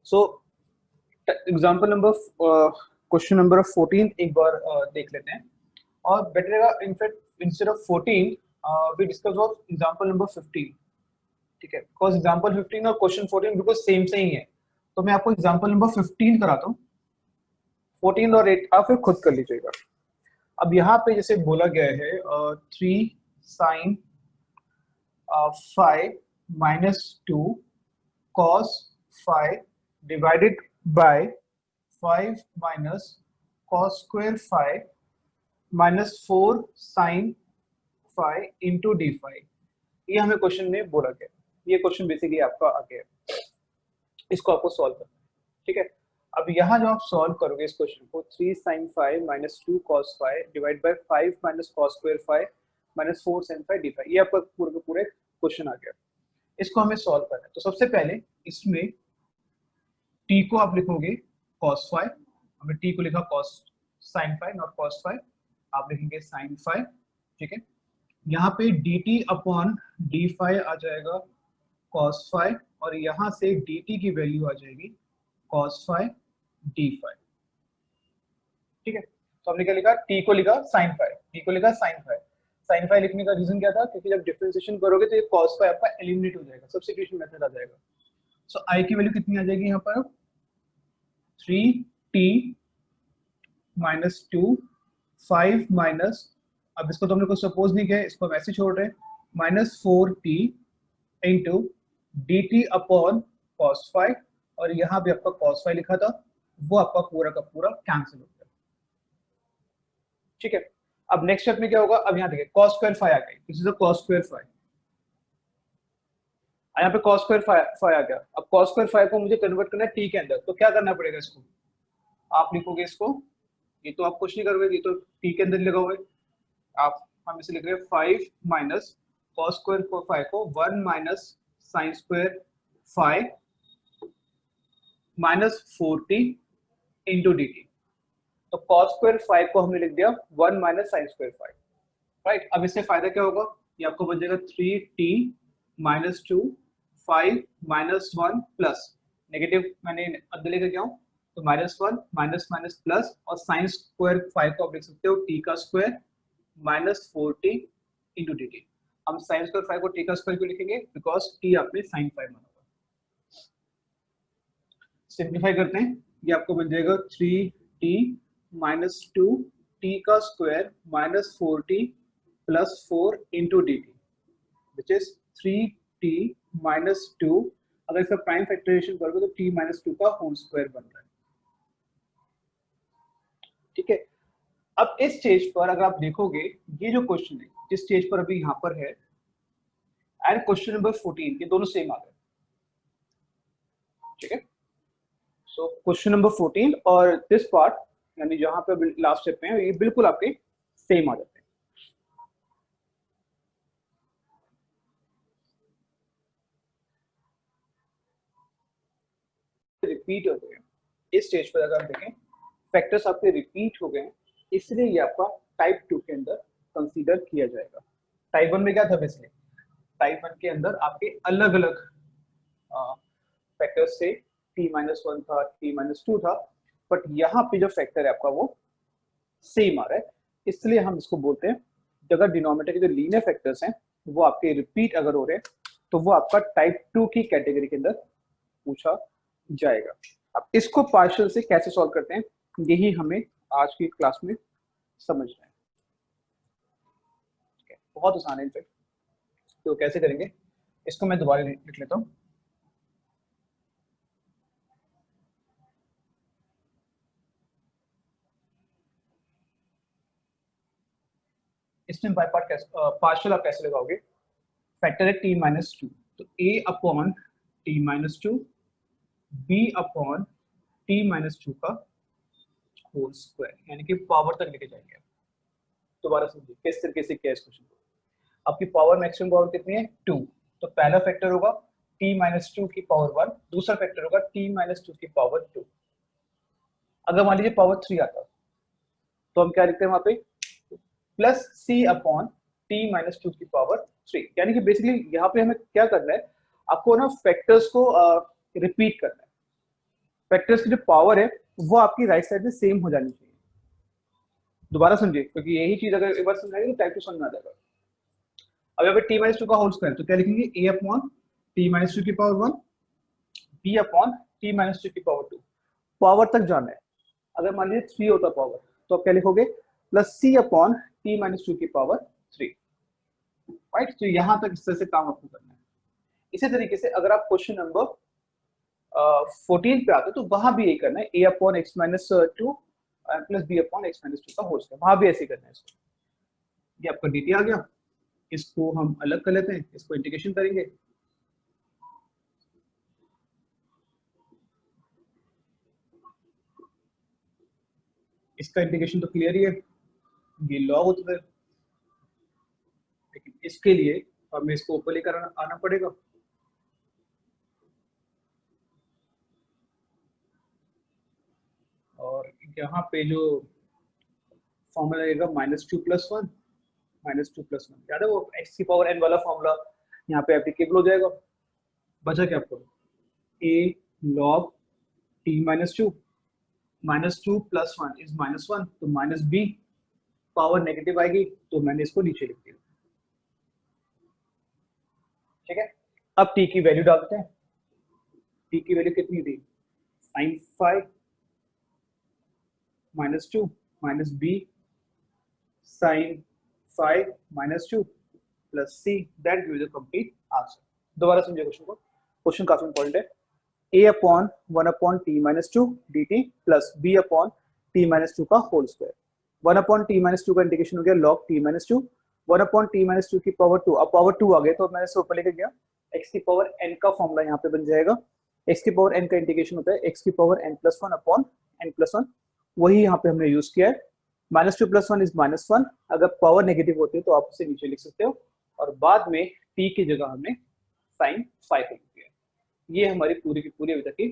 सो example number question number 14 एक बार देख लेते हैं, और बेटर रहेगा in fact instead of 14 we discuss of example number 15, ठीक है, बिकॉज एग्जाम्पल 15 और क्वेश्चन 14 बिल्कुल सेम से ही है। तो मैं आपको एग्जाम्पल नंबर 15 कराता हूँ, 14 और 8 आप फिर खुद कर लीजिएगा। अब यहाँ पे जैसे बोला गया है 3 sin 5 minus 2 cos 5 divided by 5 minus cos square 5 minus 4 sin 5 into d5। ये हमें क्वेश्चन में बोला गया, ये क्वेश्चन बेसिकली आपका आ गया, इसको आपको सॉल्व करना है, ठीक है। अब यहाँ जो आप सॉल्व करोगे इस क्वेश्चन को 3 sin 5 minus 2 cos 5 divide by 5 minus cos square 5 minus 4 sin 5 d5, ये आपका पूरे का पूरे क्वेश्चन आ गया। इसको हमें सॉल्व करना है। तो सबसे पहले इसमें t को आप लिखोगे cos 5, हमने t को लिखा cos sin 5 नॉट cos 5, आप लिखेंगे sin 5, ठीक है। यहाँ पे dt अपॉन d5 आ जाएगा cos 5, और यहाँ से dt की वैल्यू आ जाएगी cos 5 d5, ठीक है। तो हमने क्या लिखा, t को लिखा sin 5, t को लिखा sin 5। sin 5 लिखने का रीजन क्या था, क्योंकि जब डिफरेंशिएशन करोगे तो ये cos 5 आपका एलिमिनेट हो जाएगा, सब्स्टिट्यूशन मेथड आ जाएगा। सो i की वैल्यू कितनी आ जाएगी यहाँ पर 3t minus 2 5 माइनस, अब इसको तो हमने कुछ सपोज नहीं किया, इसको हम ऐसे छोड़ रहे हैं, minus 4t into dt upon cos 5, और यहाँ भी आपका cos 5 लिखा था, वो आपका पूरा का पूरा कैंसिल हो गया, ठीक है। अब नेक्स्ट स्टेप में क्या होगा, अब यहाँ देखिए cos स्क्वायर 5 आ गई, this is the cos square 5, यहाँ पे cos स्क्वायर 5 आ गया। अब cos स्क्वायर 5 को मुझे कन्वर्ट करना है t के अंदर, तो क्या करना पड़ेगा, इसको आप लिखोगे, इसको ये तो आप कुछ नहीं करोगे, ये तो t के अंदर लगा हुआ है, आप हम इसे लिख रहे हैं 5 माइनस cos स्क्वायर 5 को 1 minus sin square 5 minus 4t into dt। तो cos स्क्वायर 5 को हमने लिख दिया 1 माइनस sin स्क्वायर 5, राइट। अब इससे फायदा क्या होगा, ये आपको बन जाएगा 3t minus 2 5 minus 1 plus negative मैंने अंदर लेकर गया हूँ, तो माइनस 1 माइनस माइनस प्लस, और साइन स्क्वायर 5 को आप लिख सकते हो t का square minus 4t into dt। हम साइन स्क्वायर 5 को t का स्क्वायर क्यों लिखेंगे, बिकॉज t आपने साइन 5 माना हुआ। सिंप्लीफाई करते हैं, ये आपको बन जाएगा 3t माइनस 2t का square minus 4t plus 4 into dt, which is 3t minus 2, अगर इसका प्राइम फैक्टराइजेशन करोगे तो t माइनस 2 का होल स्क्वायर बन रहा है, ठीक है। अब इस स्टेज पर अगर आप देखोगे, ये जो क्वेश्चन है जिस स्टेज पर अभी यहाँ पर है एंड क्वेश्चन नंबर 14, ये दोनों सेम आ गए, ठीक है। सो क्वेश्चन नंबर 14 और दिस पार्ट, यानी जहां पे लास्ट स्टेप में है, ये बिल्कुल आपके सेम आ जाते हैं। रिपीट हो गए इस स्टेज पर, अगर आप देखें फैक्टर्स आपके रिपीट हो गए, इसलिए ये आपका टाइप 2 के अंदर कंसीडर किया जाएगा। टाइप 1 में क्या था, बेसिकली टाइप 1 के अंदर आपके अलग अलग फैक्टर्स से t-1 था, t-2 था, बट यहाँ पे जो फैक्टर है आपका वो सेम आ रहा है, इसलिए हम इसको बोलते हैं, अगर डिनोमिनेटर के जो लीनियर फैक्टर्स हैं वो आपके रिपीट अगर हो रहे हैं, तो वो आपका टाइप 2 की कैटेगरी के अंदर पूछा जाएगा। अब इसको पार्शियल से कैसे सॉल्व करते हैं, यही हमें आज की क्लास में समझना है, बहुत आसान है इनफैक्ट। तो कैसे करेंगे, इसको मैं दोबारा लिख लेता हूँ। इसमें बाय पार्ट कैसे पार्शियल आप कैसे लगाओगे, फैक्टर है t-2, तो a upon t-2 b upon t-2 का होल स्क्वायर, यानी कि पावर तक लेके जाएंगे। दोबारा समझिए किस तरीके से किया इस क्वेश्चन को। आपकी पावर मैक्सिमम पावर कितनी है 2, तो पहला फैक्टर होगा t-2 की पावर 1, दूसरा फैक्टर होगा t-2 की पावर 2। अगर मान लीजिए पावर 3 आता तो हम क्या लिखते हैं वहां पे, प्लस c अपॉन t-2 की पावर 3, यानी कि बेसिकली यहाँ पे हमें क्या करना है, आपको ना फैक्टर्स को रिपीट करना है, फैक्टर्स की जो पावर है वो आपकी राइट साइड में सेम हो जानी चाहिए। दोबारा समझिए, क्योंकि यही चीज अगर एक बार समझाएंगे तो टाइप टू समझ में आ जाएगा। अब यहाँ पे t माइनस टू का होल स्क्वायर, तो क्या लिखेंगे a upon t minus two की power 1 b upon t minus two की पावर 2। पावर तक जाना है। अगर मान लीजिए 3 होता पावर, तो आप क्या लिखोगे plus c upon t minus two की पावर 3। राइट, तो यहाँ तक इस तरह से काम आपको करना है। इसी तरीके से अगर आप क्वेश्चन नंबर 14 पे आते तो वहां भी यही करना है, a upon X minus two plus b upon X minus two का होल स्क्वायर, वहां भी ऐसे करना है इसको। ये आपका dt आ गया, इसको हम अलग कर लेते हैं, इसको इंटीग्रेशन करेंगे। इसका इंटीग्रेशन तो क्लियर ही है, ये लॉग होता है, लेकिन इसके लिए हमें इसको ऊपर लेकर आना पड़ेगा। और यहाँ पे जो फॉर्मूला लगेगा minus two plus one, minus two plus one, याद है वो एक्स की पावर एन वाला फॉर्मूला यहाँ पे एप्लीकेबल हो जाएगा। बचा क्या आपको, a log t minus two, minus two plus one is minus one, तो माइनस b, पावर नेगेटिव आएगी तो मैंने इसको नीचे लिख दिया। ठीक है, अब t की वैल्यू डालते हैं। t की वैल्यू कितनी थी, sine 5 minus two minus b sine 5 minus two plus c, that gives the complete answer. दोबारा समझिए क्वेश्चन को, क्वेश्चन काफी इंपॉर्टेंट है। a upon 1 upon t minus two dt plus b upon t minus two का whole square. 1 upon t minus two का integration हो गया log t minus two, 1 upon t minus two की power 2, अब power 2 आ गए तो मैंने इसे ऊपर लेके गया, x की पावर n का फॉर्मूला यहाँ पे बन जाएगा। x की पावर n का इंटीग्रेशन होता है x की power n plus one upon n plus one, वही यहाँ पे हमने यूज किया है। Minus two plus one is minus one, अगर पावर नेगेटिव होती है तो आप उसे नीचे लिख सकते हो, और बाद में t की जगह हमने साइन 5 लिख दिया। ये हमारी पूरी की पूरी अभी तक की।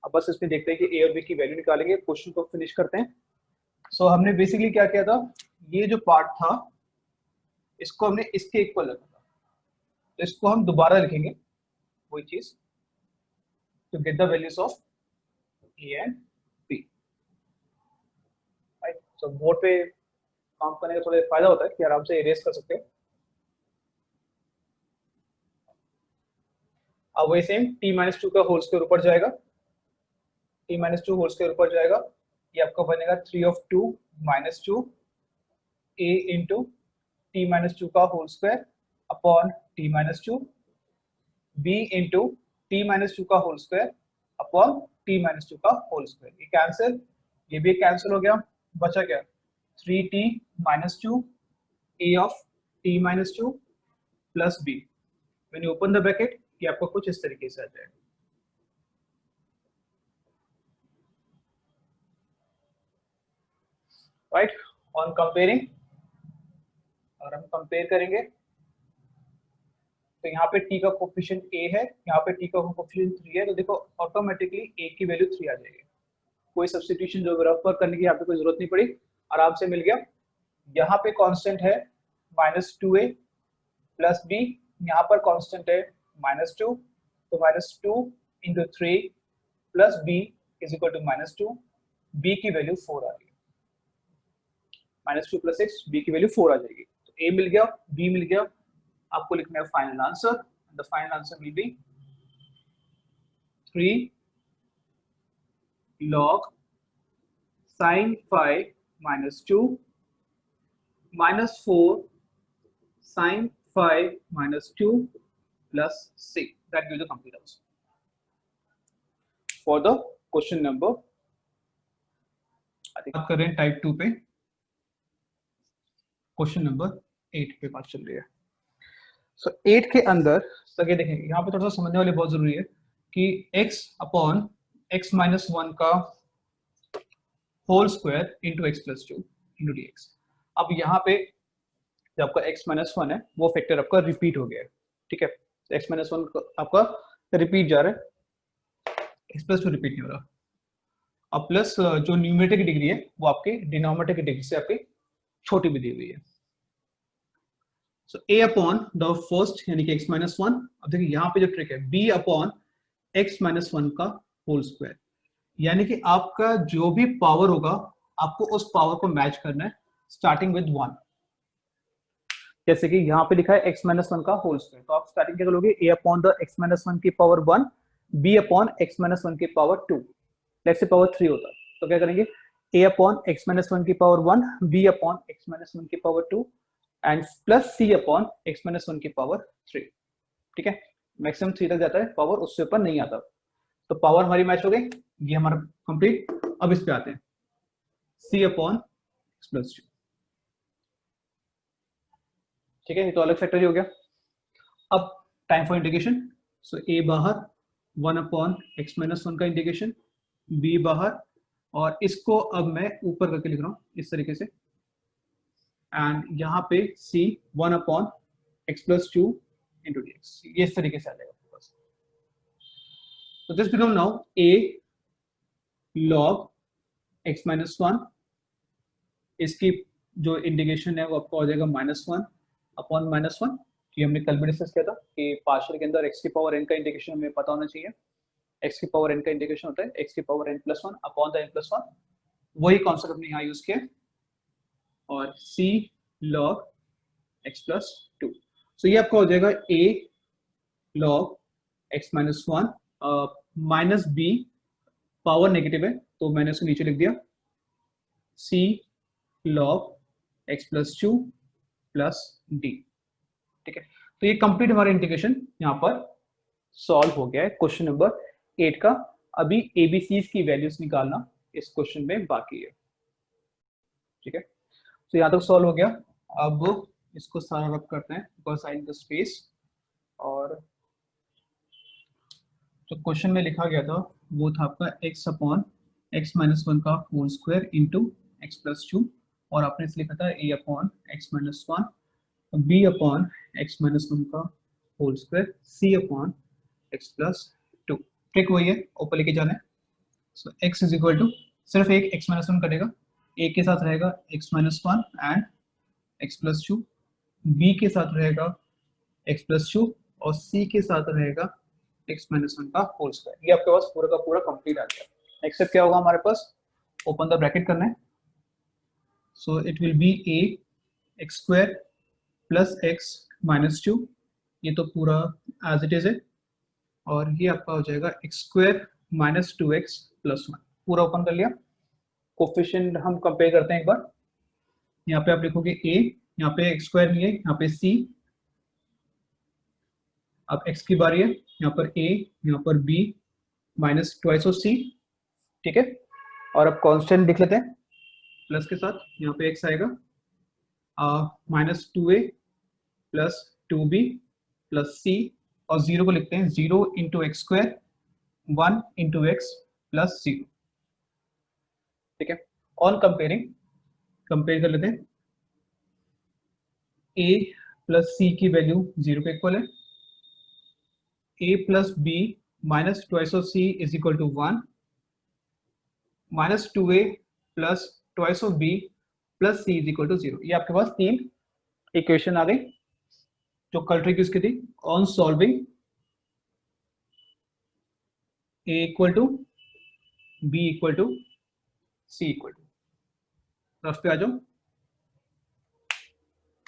अब बस इसमें देखते हैं कि a और b की वैल्यू निकालेंगे, क्वेश्चन को फिनिश करते हैं। सो हमने बेसिकली क्या किया था, ये जो पार्ट था इसको हमने इसके इक्वल रखा था, तो इसको हम दोबारा लिखेंगे वही चीज, to get the values of a and b, right. So board पे काम करने का थोड़ा फायदा होता है कि आराम से इरेज कर सकते हैं। अब वही सेम t माइनस टू का होल स्क्वायर ऊपर जाएगा, t minus two whole square ऊपर जाएगा, ये आपका बनेगा 3 of 2 minus two a into t minus two का whole square upon t minus two, b into t minus two का whole square upon t minus two का होल स्क्वायर। ये cancel, ये भी कैंसिल हो गया, बचा क्या 3t minus two a of t minus two plus b, when you open the bracket ये आपको कुछ इस तरीके से आ जाएगा। राइट, ऑन कंपेयरिंग, और हम कंपेयर करेंगे तो यहाँ पे t का कोफिशिएंट a है, यहाँ पे t का कोफिशिएंट 3 है, तो देखो ऑटोमेटिकली a की वैल्यू 3 आ जाएगी। कोई सब्स्टिट्यूशन जो रफ वर्क करने की यहाँ पे कोई जरूरत नहीं पड़ी, आराम से मिल गया। यहाँ पे कांस्टेंट है minus two A plus B, यहाँ पर कांस्टेंट है माइनस टू, तो minus two into three plus B is equal to minus two, B की वैल्यू 4 आ रही है, minus two plus six, B की वैल्यू 4 आ जाएगी। तो ए मिल गया, बी मिल गया, आपको लिखना है final answer, the final answer will be 3 log sin 5 minus 2 minus 4 sin 5 minus 2 plus 6. That gives the complete answer for the question number, I think बात कर रहे हैं टाइप 2 पे, क्वेश्चन नंबर 8 पे बात चल रही है। सो 8 के अंदर सके देखेंगे, यहाँ पे थोड़ा सा समझने वाले बहुत जरूरी है कि x upon x minus one का whole square into X plus two into D X. अब यहाँ पे जो आपका x माइनस वन है वो फैक्टर आपका रिपीट हो गया है, ठीक है, x माइनस वन आपका रिपीट जा रहा है, x प्लस टू रिपीट नहीं हो रहा। अब प्लस जो न्यूमरेटर की डिग्री है वो आपके डिनोमिनेटर की डिग्री से आपकी छोटी भी दी हुई है। सो a अपॉन द फर्स्ट यानी कि x माइनस वन, अब देखिए यहाँ पे जो ट्रिक है b upon x minus one का होल स्क्वायर। यानी कि आपका जो भी पावर होगा आपको उस पावर को मैच करना है स्टार्टिंग विद 1। जैसे कि यहाँ पे लिखा है x माइनस वन का होल स्क्वायर, तो आप स्टार्टिंग क्या करोगे, a upon the x minus one की power 1 b upon x minus one की पावर 2, लेट्स से पावर 3 होता तो क्या करेंगे, a upon x minus one की power 1 b upon x minus one की power 2 and plus c upon x minus one की power 3। ठीक है, मैक्सिमम 3 तक जाता है पावर, उससे ऊपर नहीं आता। तो पावर हमारी मैच हो गई, ये हमारा कंप्लीट। अब इस पे आते हैं, c अपॉन x प्लस 2। ठीक है, ये तो अलग फैक्टर ही हो गया। अब time for integration, so a बाहर 1 अपॉन x माइनस वन का इंटीग्रेशन, b बाहर, और इसको अब मैं ऊपर करके लिख रहा हूँ इस तरीके से, एंड यहाँ पे c 1 upon x plus 2 into D x, ये इस तरीके से आ जाएगा आपके पास। तो this become now a log x minus one, इसकी जो इंटीग्रेशन है वो आपको हो जाएगा -1 अपॉन -1। ये हमने कल भी डिस्कस किया था कि पार्शियल के अंदर x की पावर n का इंटीग्रेशन हमें पता होना चाहिए। x की पावर n का इंटीग्रेशन होता है x की power n plus 1 upon the n plus 1, वही कॉन्सेप्ट हमने यहाँ यूज किया। और c log x प्लस 2, सो ये आपका हो जाएगा a log x minus one minus b, power negative है तो मैंने उसको नीचे लिख दिया, c log x plus 2 plus d। ठीक है, तो ये कंप्लीट हमारा इंटीग्रेशन यहाँ पर सॉल्व हो गया है क्वेश्चन नंबर 8 का। अभी एबीसीज की वैल्यूज निकालना इस क्वेश्चन में बाकी है। ठीक है, तो यहाँ तक सॉल्व हो गया। अब इसको सारा रब करते हैं because I need the space. और जो क्वेश्चन में लिखा गया था वो था आपका x upon X minus one का whole square into X plus 2, और आपने इसे लिखा था a upon X minus one, b upon X minus one का whole square, c upon X plus 2। Trick वही है, ऊपर लेके जाना है। So x is equal to, सिर्फ एक x माइनस वन कटेगा, a के साथ रहेगा x minus one and X plus 2, b के साथ रहेगा x प्लस 2, और c के साथ रहेगा x माइनस वन का होल स्क्वायर। ये आपके पास पूरा का पूरा कंप्लीट आ गया। नेक्स्ट स्टेप क्या होगा हमारे पास, ओपन द ब्रैकेट करना है। So it will be a x square plus x minus 2, ये तो पूरा एज इट इज है, और ये आपका हो जाएगा x square minus 2x plus 1, पूरा ओपन कर लिया। कोफिशिएंट हम कंपेयर करते हैं एक बार। यहाँ पे आप लिखोगे a, यहाँ पे एक्स स्क्वायर नहीं है, यहाँ पे c, अब x की बारी है, यहाँ पर a, यहाँ पर b, minus twice of c। ठीक है, और अब कांस्टेंट लिख लेते हैं प्लस के साथ, यहाँ पे x आएगा minus 2a plus 2b plus c, और जीरो को लिखते हैं 0 into x square 1 into X plus 0। ठीक है, ऑन कंपेयरिंग कंपेयर कर लेते हैं, a प्लस c की वैल्यू 0 के इक्वल है, a plus b minus twice of c is equal to 1, minus 2a plus twice of b plus c is equal to 0। ये आपके पास तीन इक्वेशन आ गई जो कल ट्रिक यूज की थी। On solving a equal to b equal to c equal to, rough पे आ जाओ।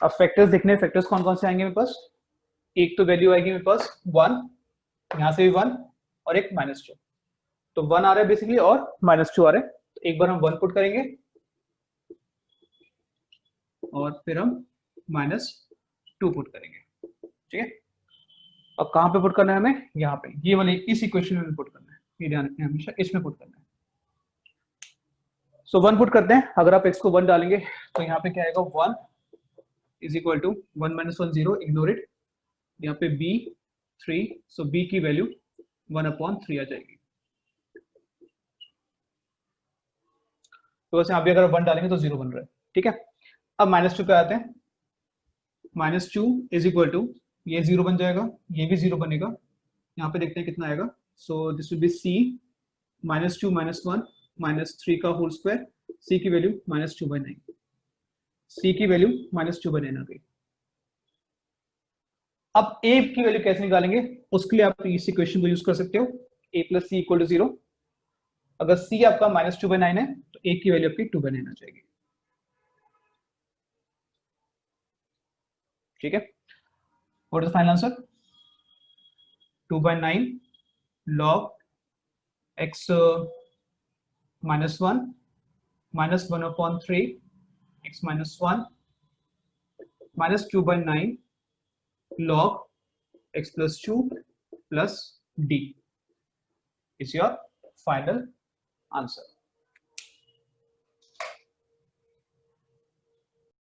अब फैक्टर्स देखने, फैक्टर्स कौन कौन से आएंगे मेरे पास, एक तो वैल्यू आएगी मेरे पास 1, यहाँ से भी 1, और एक -2, तो 1 आ रहा है बेसिकली और -2 आ रहा है। तो एक बार हम 1 पुट करेंगे और फिर हम -2 पुट करेंगे। ठीक है, अब कहाँ पे पुट करना है हमें, यहाँ पे, ये वाले इस इक्वेशन में पुट करना है, ये ध्यान रखें हमेशा इसमें पुट करना है। सो 1 पुट करते हैं, अगर आप x को 1 डालेंगे तो यहाँ पे क्या आएगा, 1 is equal to 1 minus 1 0, ignore it, यहाँ पे b 3, सो b की वैल्यू 1 अपॉन 3 आ जाएगी। तो वैसे यहाँ पे अगर 1 डालेंगे तो 0 बन रहा है। ठीक है, अब -2 पे आते हैं, -2 इज इक्वल टू, ये 0 बन जाएगा, ये भी 0 बनेगा, यहाँ पे देखते हैं कितना आएगा। So this will be c -2 -1 -3 का होल स्क्वायर, c की वैल्यू -2/9, c की वैल्यू -2/9 आ गई। अब a की वैल्यू कैसे निकालेंगे, उसके लिए आप इस इक्वेशन को यूज कर सकते हो, a plus C equal to 0। अगर c आपका -2/9 है तो a की वैल्यू आपकी 2/9 आ जाएगी। ठीक है, what is the final answer? 2/9 log x -1 -1/3 x -1 -2/9 log x plus 2 plus d is your final answer.